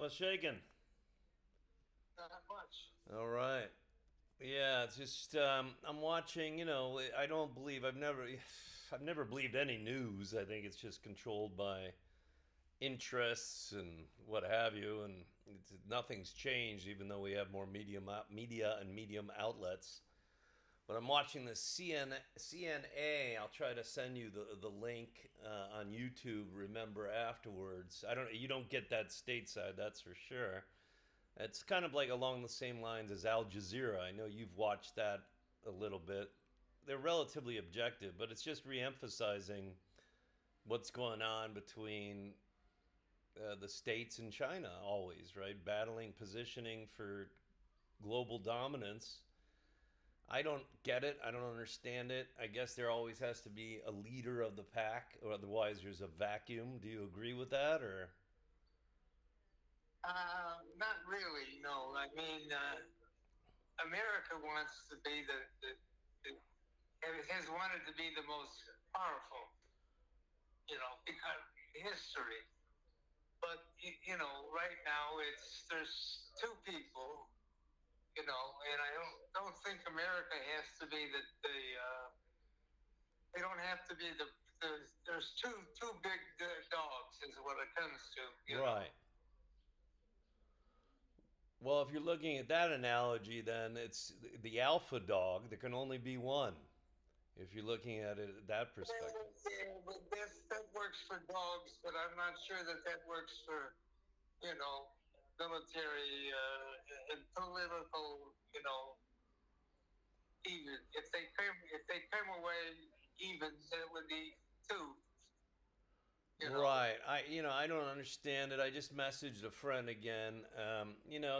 What's shaking? Not much. All right. Yeah, it's just I'm watching. I don't believe I've never believed any news. I think it's just controlled by interests and what have you, and nothing's changed, even though we have more media and medium outlets. But I'm watching the CNA. I'll try to send you the link on YouTube. Remember afterwards. I don't. You don't get that stateside. That's for sure. It's kind of like along the same lines as Al Jazeera. I know you've watched that a little bit. They're relatively objective, but it's just reemphasizing what's going on between the states and China always, right? Battling, positioning for global dominance. I don't get it. I don't understand it. I guess there always has to be a leader of the pack, or otherwise there's a vacuum. Do you agree with that, or? Not really. No, I mean, America wants to be the has wanted to be the most powerful. Because history. But right now there's two people. And I don't think America has to be the. They don't have to be there's two big dogs is what it comes to. Right. Well, if you're looking at that analogy, then it's the alpha dog. There can only be one. If you're looking at it at that perspective. Yeah, but that works for dogs, but I'm not sure that works for you know military and political. Even if they come away even, that would be two. You know. Right. I don't understand it. I just messaged a friend again.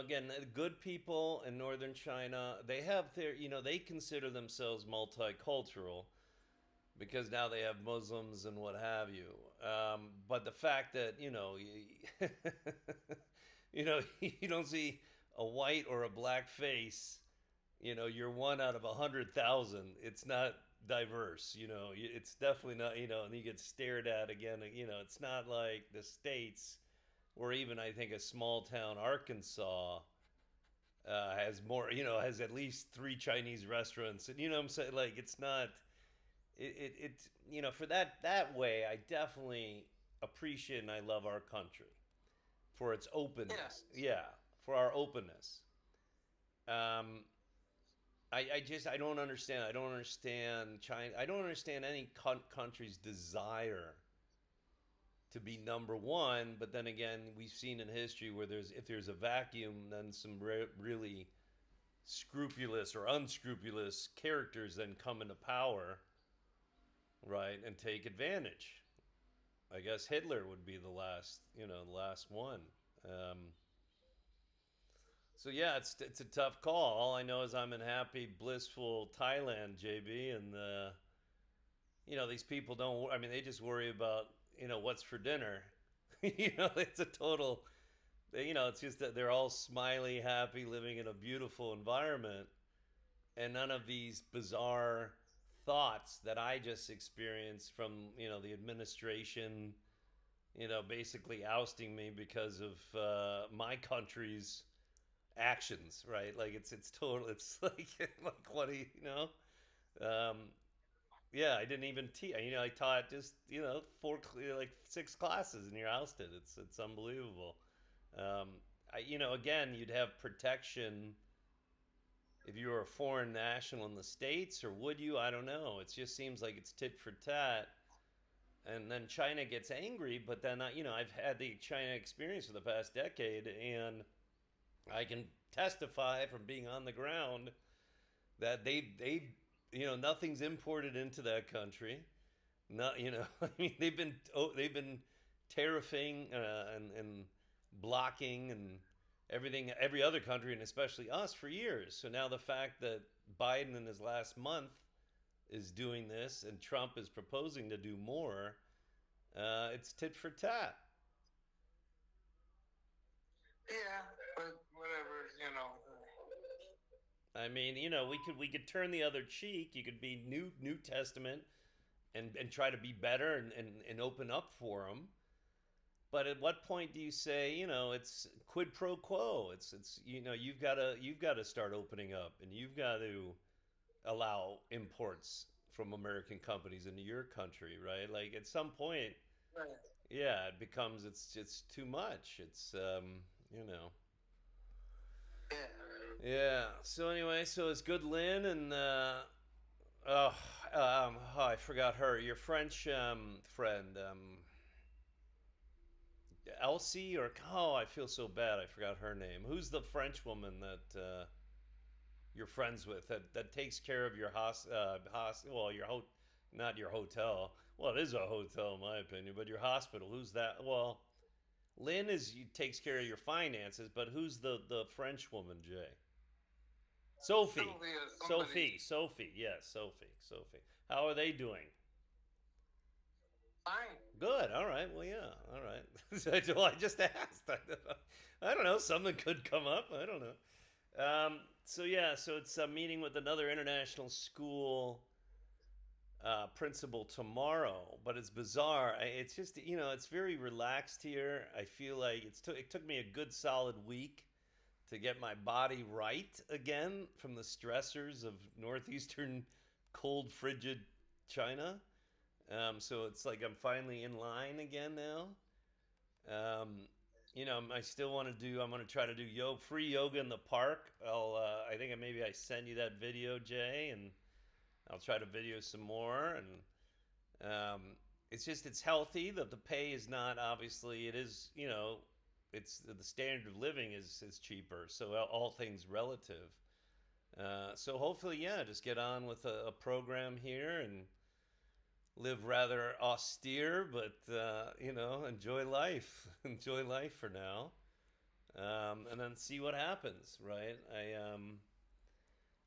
Again, the good people in northern China, they have they consider themselves multicultural because now they have Muslims and what have you. But the fact that, you don't see a white or a black face, you're one out of 100,000. It's not diverse. It's definitely not. And you get stared at again. It's not like the states, or even I think a small town Arkansas has more. Has at least three Chinese restaurants, and what I'm saying, like it's not. For that way, I definitely appreciate and I love our country for its Yeah. openness. Yeah, for our openness. Um, I don't understand. I don't understand China. I don't understand any country's desire to be number one. But then again, we've seen in history where if there's a vacuum, then some really scrupulous or unscrupulous characters then come into power, right, and take advantage. I guess Hitler would be the last one. Um, So yeah, it's a tough call. All I know is I'm in happy, blissful Thailand, JB, and these people don't. I mean, they just worry about what's for dinner. It's a total. It's just that they're all smiley, happy, living in a beautiful environment, and none of these bizarre thoughts that I just experienced from the administration. Basically ousting me because of my country's actions, right? Like it's total. It's like like what do you know? Um, yeah, I didn't even teach. I taught just four like six classes, and you're ousted. It's unbelievable. Again, you'd have protection if you were a foreign national in the states, or would you? I don't know. It just seems like it's tit for tat. And then China gets angry, but then I've had the China experience for the past decade, and I can testify from being on the ground that nothing's imported into that country. Not I mean they've been tariffing and blocking and everything every other country and especially us for years. So now the fact that Biden in his last month is doing this and Trump is proposing to do more, it's tit for tat. Yeah, but whatever. I mean, we could turn the other cheek. You could be New Testament and try to be better and open up for them. but at what point do you say, it's quid pro quo? It's you've got to start opening up, and you've got to allow imports from American companies into your country, right? Like at some point, Right. yeah, it becomes it's too much. It's you know. Yeah. Yeah. So anyway, so it's good, Lynn, and oh, oh, I forgot her. Your French friend, Elsie, or oh, I feel so bad. I forgot her name. Who's the French woman that you're friends with that takes care of your well, not your hotel. Well, it is a hotel in my opinion, but your hospital. Who's that? Well, Lynn takes care of your finances, but who's the French woman, Jay? Sophie. Sylvia, Sophie. somebody. Sophie. Yes, Sophie. Sophie. How are they doing? Fine. Good. All right. Well, yeah. All right. Well, I just asked. I don't know. Something could come up. I don't know. So yeah. So it's a meeting with another international school principal tomorrow, but it's bizarre. It's just it's very relaxed here. I feel like it took me a good solid week to get my body right again from the stressors of northeastern cold frigid China. So it's like I'm finally in line again now. Um, I still want to do. I'm going to try to do free yoga in the park. I think maybe I send you that video, Jay, and I'll try to video some more. And it's healthy. The pay is not obviously. It is it's the standard of living is cheaper. So all things relative. So hopefully, yeah, just get on with a program here and live rather austere, but enjoy life. Enjoy life for now, and then see what happens. Right?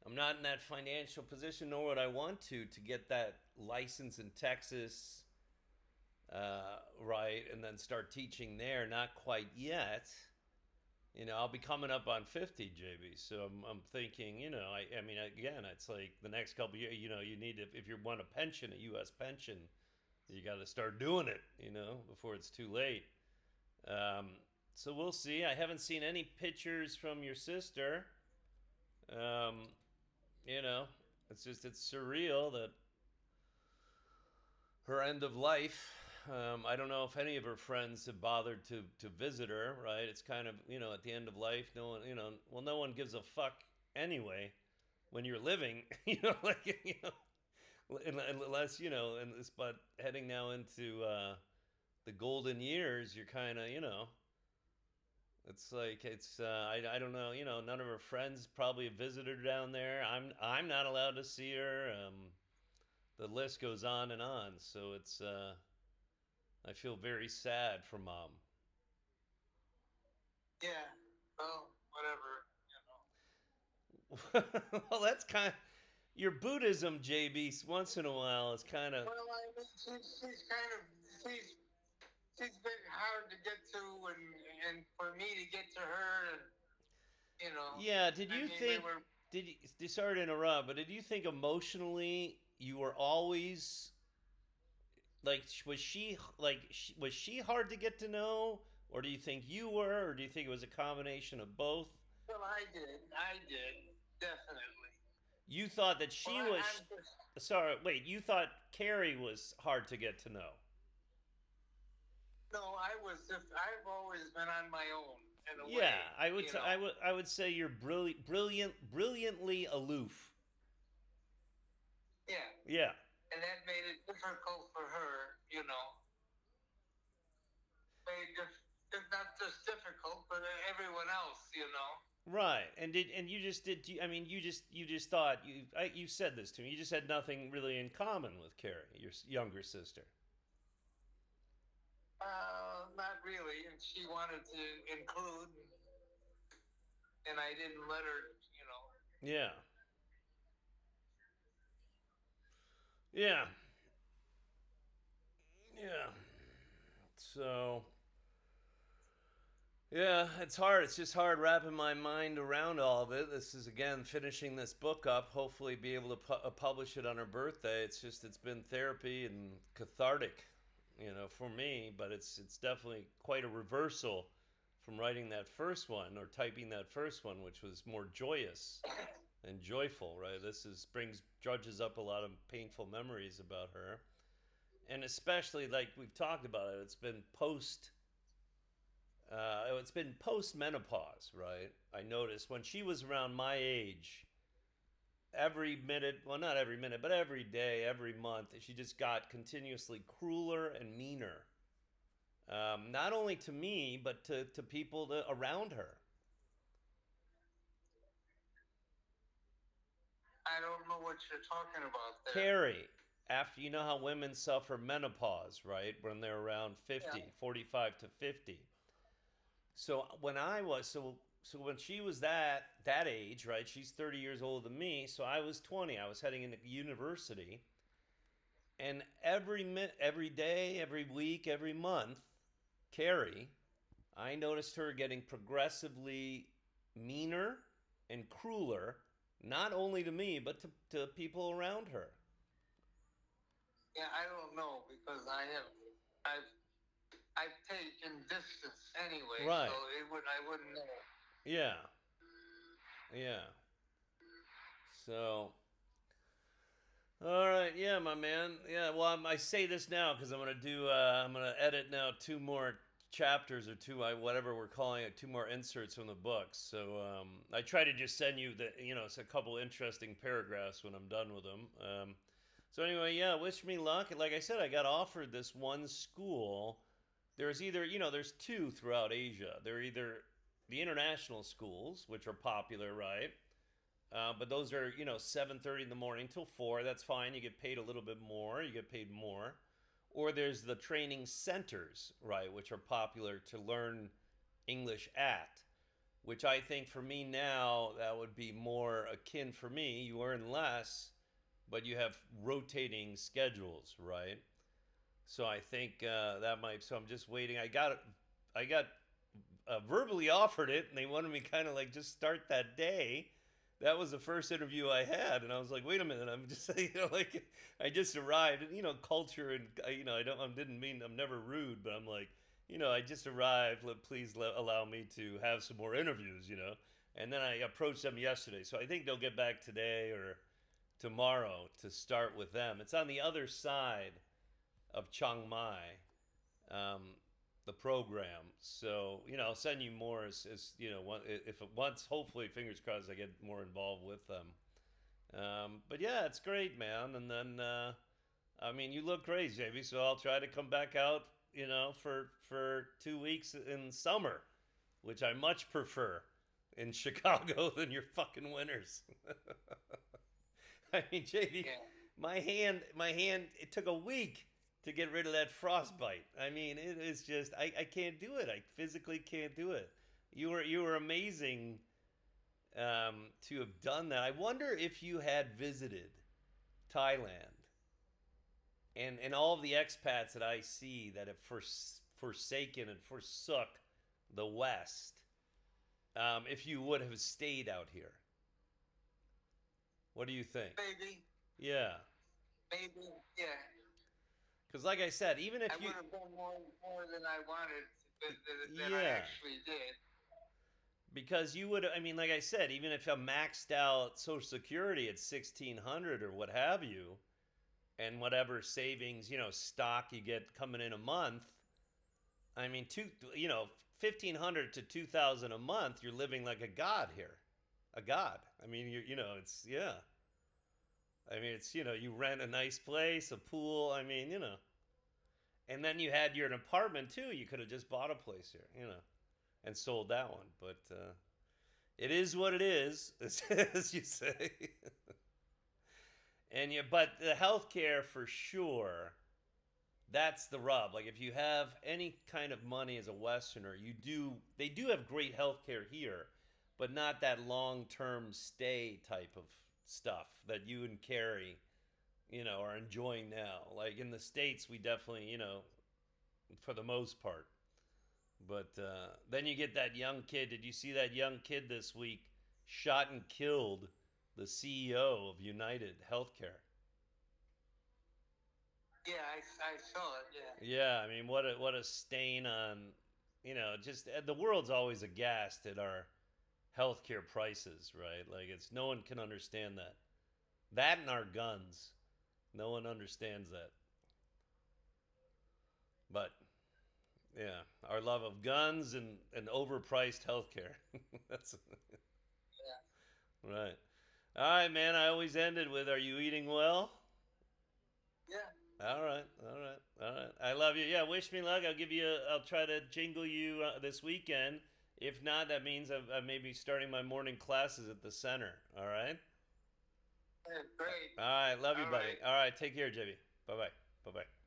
I'm not in that financial position, nor would I want to get that license in Texas, right, and then start teaching there. Not quite yet. I'll be coming up on 50, JB. So I'm thinking, I mean, again, it's like the next couple of years, you need to, if you want a pension, a U.S. pension, you got to start doing it, before it's too late. Um, so we'll see. I haven't seen any pictures from your sister. Um, it's surreal that her end of life. I don't know if any of her friends have bothered to visit her. Right? It's kind of at the end of life, no one no one gives a fuck anyway when you're living. Like unless and this, but heading now into the golden years, you're kind of It's like I don't know. None of her friends probably have visited her down there. I'm not allowed to see her. The list goes on and on. So it's I feel very sad for mom. Yeah. Well, whatever. Well, that's kind of your Buddhism, JB. Once in a while, is kind of Well, I mean, she's kind of she's been hard to get to, and for me to get to her, and yeah. Did I you mean, we think? were. Did you? Sorry to interrupt, but did you think emotionally you were always like was she hard to get to know, or do you think you were, or do you think it was a combination of both? Well, I did, definitely. You thought that Well, she was I'm just. sorry. Wait, you thought Carrie was hard to get to know. No, I was just. I've always been on my own in a Yeah, way, I would. I would say you're brilliantly aloof. Yeah, Yeah. and that made it difficult for her. Made not just difficult, but everyone else. Right. And you just did. I mean, you just thought you said this to me. You just had nothing really in common with Carrie, your younger sister. Not really, and she wanted to include, and I didn't let her. Yeah. Yeah. Yeah. So yeah, it's hard. It's just hard wrapping my mind around all of it. This is again finishing this book up. Hopefully, be able to publish it on her birthday. It's been therapy and cathartic. for me. But it's definitely quite a reversal from writing that first one or typing that first one, which was more joyous and joyful, right? This is brings drudges up a lot of painful memories about her, and especially like we've talked about it. It's been post menopause, right? I noticed when she was around my age, every minute, well, not every minute, but every day, every month, she just got continuously crueler and meaner. Not only to me, but to people around her. I don't know what you're talking about there. Carrie, after you know how women suffer menopause, right? When they're around Yeah. 50, 45 to 50. So when she was that age, right? She's 30 years older than me, so I was 20. I was heading into university, and every day, every week, every month, Carrie, I noticed her getting progressively meaner and crueler, not only to me, but to people around her. Yeah, I don't know because I've I've taken distance anyway, so Right. I wouldn't know. Yeah. Yeah. So, all right, yeah, my man. Yeah, well, I say this now because I'm gonna edit now two more chapters or whatever we're calling it, two more inserts from the books. So I try to just send you it's a couple interesting paragraphs when I'm done with them. So anyway, yeah, wish me luck. Like I said, I got offered this one school. There's either there's two throughout Asia. They're either the international schools, which are popular, right? But those are 7:30 in the morning till 4. That's fine. You get paid a little bit more. You get paid more. Or there's the training centers, right, which are popular to learn English at. Which I think for me now that would be more akin for me. You earn less, but you have rotating schedules, right? So I think that might. So I'm just waiting. I got verbally offered it, and they wanted me kind of like just start that day. That was the first interview I had, and I was like, "Wait a minute! I'm just like I just arrived, and culture, and I didn't mean I'm never rude, but I'm like, I just arrived. Please allow me to have some more interviews. And then I approached them yesterday, so I think they'll get back today or tomorrow to start with them. It's on the other side of Chiang Mai, um, the program. So I'll send you more as if once hopefully fingers crossed I get more involved with them. But yeah, it's great, man. And then I mean, you look great, JB. So I'll try to come back out, for 2 weeks in summer, which I much prefer in Chicago than your fucking winters. I mean, JB, Yeah. my hand, it took a week to get rid of that frostbite. I mean, it is just I can't do it. I physically can't do it. You were amazing to have done that. I wonder if you had visited Thailand and all of the expats that I see that have forsaken and forsook the West. If you would have stayed out here, what do you think? Maybe, Yeah, maybe, yeah. because like I said, even if I you would have done more than I wanted, than I yeah, actually did. because you would, I mean, like I said, even if I maxed out Social Security at 1,600 or what have you, and whatever savings, stock you get coming in a month, I mean, 1,500 to 2,000 a month, you're living like a god here, a god. I mean, it's yeah. I mean, it's you rent a nice place, a pool. I mean, and then you had your apartment too. You could have just bought a place here, and sold that one. But it is what it is, as you say. But the healthcare for sure. That's the rub. Like if you have any kind of money as a Westerner, they do have great healthcare here, but not that long-term stay type of stuff that you and Carrie, are enjoying now. Like in the States, we definitely, for the most part. But then you get that young kid. Did you see that young kid this week shot and killed the CEO of United Healthcare? Yeah, I saw it. Yeah. Yeah, I mean, what a stain on, just the world's always aghast at our healthcare prices, right? Like it's no one can understand that. That and our guns, no one understands that. But yeah, our love of guns and overpriced healthcare. That's Yeah. right. All right, man. I always ended with, "Are you eating well?" Yeah. All right, all right, all right. I love you. Yeah, wish me luck. I'll give you. I'll try to jingle you this weekend. If not, that means I may be starting my morning classes at the center. All right. Yeah, great. All right. Love you, All buddy. right. All right. Take care, JB. Bye bye. Bye bye.